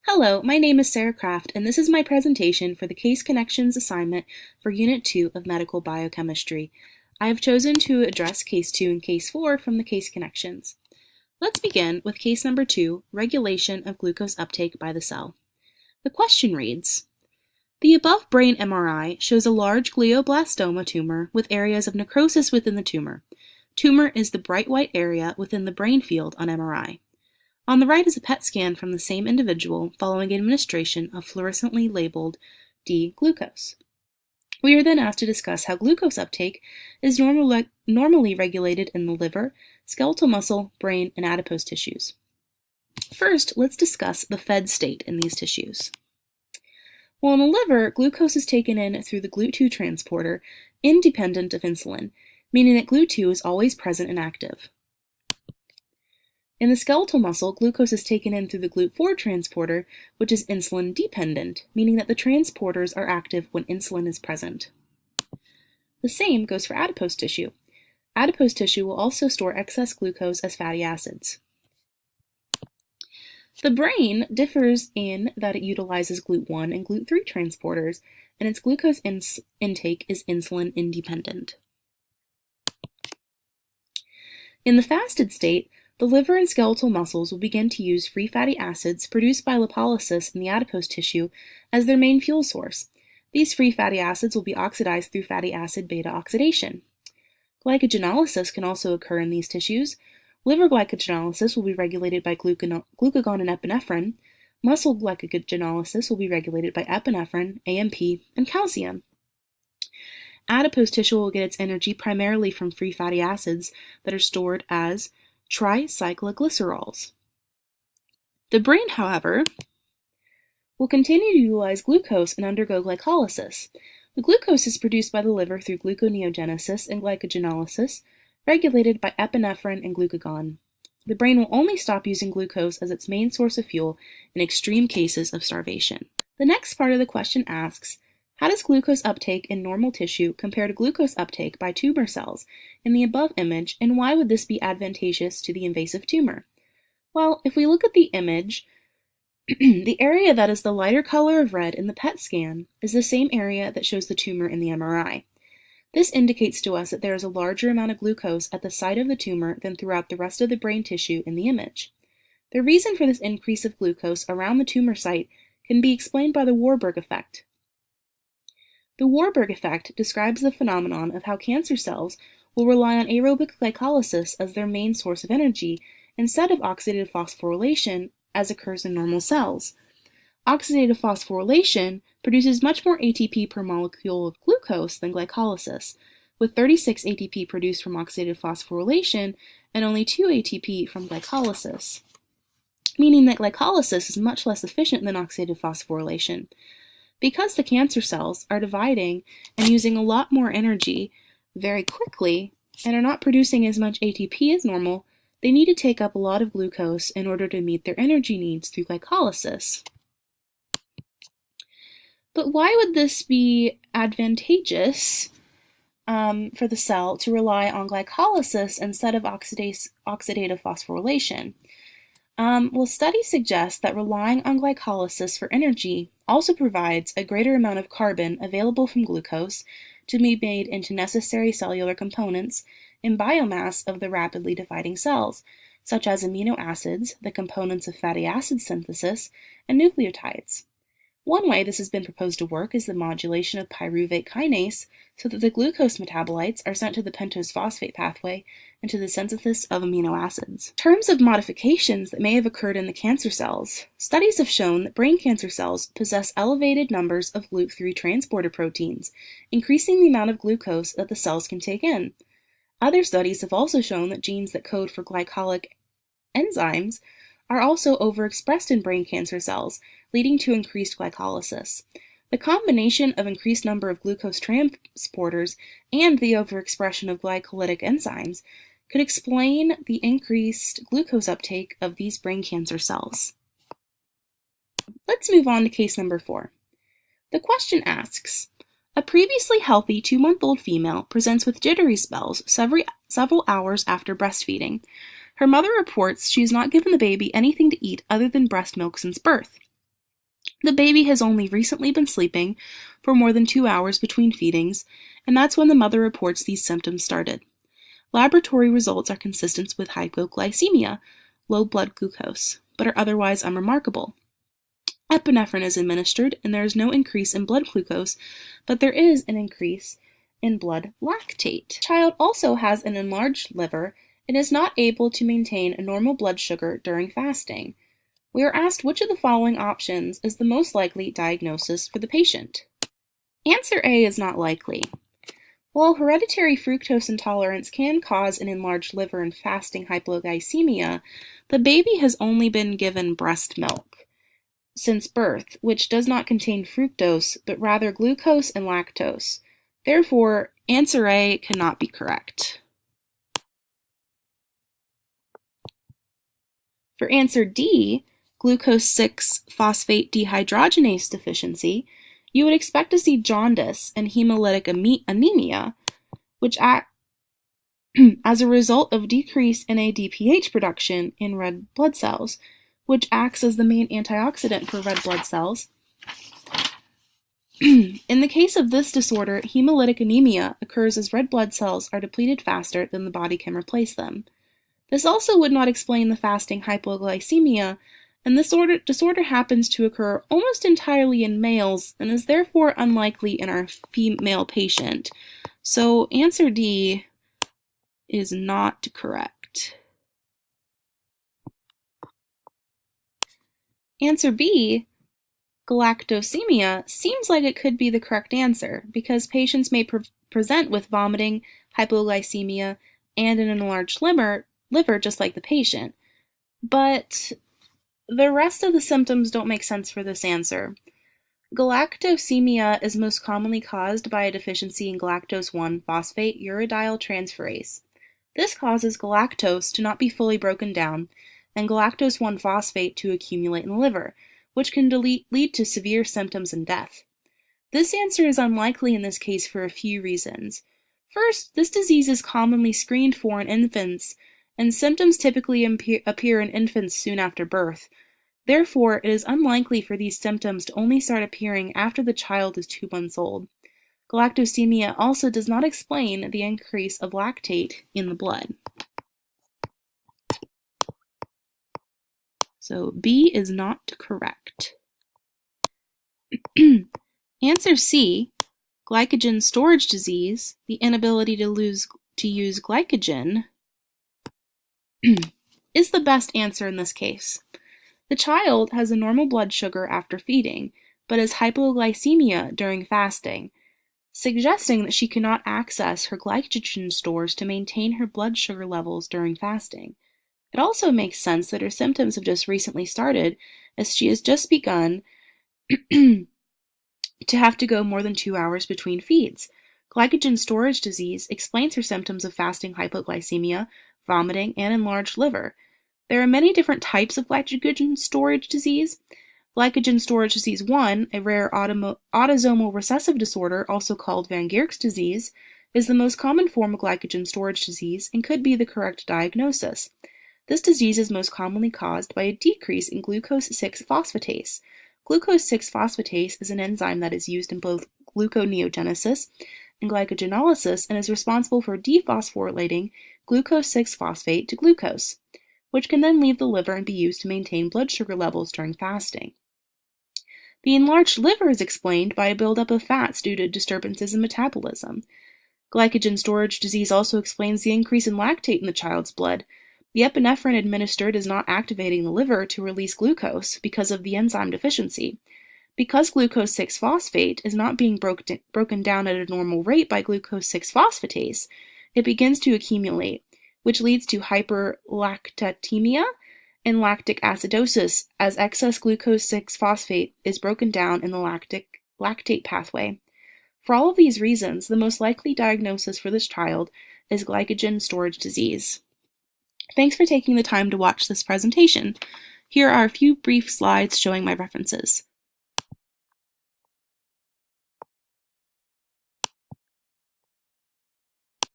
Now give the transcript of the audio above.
Hello, my name is Sarah Kraft, and this is my presentation for the Case Connections assignment for Unit 2 of Medical Biochemistry. I have chosen to address Case 2 and Case 4 from the Case Connections. Let's begin with Case number 2, Regulation of Glucose Uptake by the Cell. The question reads, the above brain MRI shows a large glioblastoma tumor with areas of necrosis within the tumor. Tumor is the bright white area within the brain field on MRI. On the right is a PET scan from the same individual following administration of fluorescently labeled D-glucose. We are then asked to discuss how glucose uptake is normally regulated in the liver, skeletal muscle, brain, and adipose tissues. First, let's discuss the fed state in these tissues. Well, in the liver, glucose is taken in through the GLUT2 transporter, independent of insulin, meaning that GLUT2 is always present and active. In the skeletal muscle, glucose is taken in through the GLUT4 transporter, which is insulin-dependent, meaning that the transporters are active when insulin is present. The same goes for adipose tissue. Adipose tissue will also store excess glucose as fatty acids. The brain differs in that it utilizes GLUT1 and GLUT3 transporters, and its glucose intake is insulin-independent. In the fasted state, the liver and skeletal muscles will begin to use free fatty acids produced by lipolysis in the adipose tissue as their main fuel source. These free fatty acids will be oxidized through fatty acid beta oxidation. Glycogenolysis can also occur in these tissues. Liver glycogenolysis will be regulated by glucagon and epinephrine. Muscle glycogenolysis will be regulated by epinephrine, AMP, and calcium. Adipose tissue will get its energy primarily from free fatty acids that are stored as tricycloglycerols. The brain, however, will continue to utilize glucose and undergo glycolysis. The glucose is produced by the liver through gluconeogenesis and glycogenolysis, regulated by epinephrine and glucagon. The brain will only stop using glucose as its main source of fuel in extreme cases of starvation. The next part of the question asks, how does glucose uptake in normal tissue compare to glucose uptake by tumor cells in the above image, and why would this be advantageous to the invasive tumor? Well, if we look at the image, the area that is the lighter color of red in the PET scan is the same area that shows the tumor in the MRI. This indicates to us that there is a larger amount of glucose at the site of the tumor than throughout the rest of the brain tissue in the image. The reason for this increase of glucose around the tumor site can be explained by the Warburg effect. The Warburg effect describes the phenomenon of how cancer cells will rely on aerobic glycolysis as their main source of energy instead of oxidative phosphorylation as occurs in normal cells. Oxidative phosphorylation produces much more ATP per molecule of glucose than glycolysis, with 36 ATP produced from oxidative phosphorylation and only 2 ATP from glycolysis, meaning that glycolysis is much less efficient than oxidative phosphorylation. Because the cancer cells are dividing and using a lot more energy very quickly and are not producing as much ATP as normal, they need to take up a lot of glucose in order to meet their energy needs through glycolysis. But why would this be advantageous for the cell to rely on glycolysis instead of oxidative phosphorylation? Well, studies suggest that relying on glycolysis for energy also provides a greater amount of carbon available from glucose to be made into necessary cellular components in biomass of the rapidly dividing cells, such as amino acids, the components of fatty acid synthesis, and nucleotides. One way this has been proposed to work is the modulation of pyruvate kinase so that the glucose metabolites are sent to the pentose phosphate pathway and to the synthesis of amino acids. In terms of modifications that may have occurred in the cancer cells, studies have shown that brain cancer cells possess elevated numbers of GLUT3 transporter proteins, increasing the amount of glucose that the cells can take in. Other studies have also shown that genes that code for glycolic enzymes are also overexpressed in brain cancer cells, leading to increased glycolysis. The combination of increased number of glucose transporters and the overexpression of glycolytic enzymes could explain the increased glucose uptake of these brain cancer cells. Let's move on to case number 4. The question asks, a previously healthy 2-month-old female presents with jittery spells several hours after breastfeeding. Her mother reports she has not given the baby anything to eat other than breast milk since birth. The baby has only recently been sleeping for more than 2 hours between feedings, and that's when the mother reports these symptoms started. Laboratory results are consistent with hypoglycemia, low blood glucose, but are otherwise unremarkable. Epinephrine is administered, and there is no increase in blood glucose, but there is an increase in blood lactate. The child also has an enlarged liver and is not able to maintain a normal blood sugar during fasting. We are asked which of the following options is the most likely diagnosis for the patient. Answer A is not likely. While hereditary fructose intolerance can cause an enlarged liver and fasting hypoglycemia, the baby has only been given breast milk since birth, which does not contain fructose, but rather glucose and lactose. Therefore, answer A cannot be correct. For answer D, glucose 6-phosphate dehydrogenase deficiency, you would expect to see jaundice and hemolytic anemia, which as a result of decrease in ADPH production in red blood cells, which acts as the main antioxidant for red blood cells. In the case of this disorder, hemolytic anemia occurs as red blood cells are depleted faster than the body can replace them. This also would not explain the fasting hypoglycemia, and this disorder happens to occur almost entirely in males and is therefore unlikely in our female patient. So answer D is not correct. Answer B, galactosemia, seems like it could be the correct answer because patients may present with vomiting, hypoglycemia, and an enlarged liver just like the patient. But the rest of the symptoms don't make sense for this answer. Galactosemia is most commonly caused by a deficiency in galactose 1-phosphate uridyl transferase. This causes galactose to not be fully broken down and galactose 1-phosphate to accumulate in the liver, which can lead to severe symptoms and death. This answer is unlikely in this case for a few reasons. First, this disease is commonly screened for in infants, and symptoms typically appear in infants soon after birth. Therefore, it is unlikely for these symptoms to only start appearing after the child is 2 months old. Galactosemia also does not explain the increase of lactate in the blood. So B is not correct. Answer C, glycogen storage disease, the inability to use glycogen, is the best answer in this case. The child has a normal blood sugar after feeding, but has hypoglycemia during fasting, suggesting that she cannot access her glycogen stores to maintain her blood sugar levels during fasting. It also makes sense that her symptoms have just recently started, as she has just begun to have to go more than 2 hours between feeds. Glycogen storage disease explains her symptoms of fasting hypoglycemia, vomiting, and enlarged liver. There are many different types of glycogen storage disease. Glycogen storage disease 1, a rare autosomal recessive disorder, also called Van Gierk's disease, is the most common form of glycogen storage disease and could be the correct diagnosis. This disease is most commonly caused by a decrease in glucose 6-phosphatase. Glucose 6-phosphatase is an enzyme that is used in both gluconeogenesis and glycogenolysis and is responsible for dephosphorylating glucose 6-phosphate to glucose, which can then leave the liver and be used to maintain blood sugar levels during fasting. The enlarged liver is explained by a buildup of fats due to disturbances in metabolism. Glycogen storage disease also explains the increase in lactate in the child's blood. The epinephrine administered is not activating the liver to release glucose because of the enzyme deficiency. Because glucose 6-phosphate is not being broken down at a normal rate by glucose 6-phosphatase, it begins to accumulate, which leads to hyperlactatemia and lactic acidosis as excess glucose 6-phosphate is broken down in the lactate pathway. For all of these reasons, the most likely diagnosis for this child is glycogen storage disease. Thanks for taking the time to watch this presentation. Here are a few brief slides showing my references.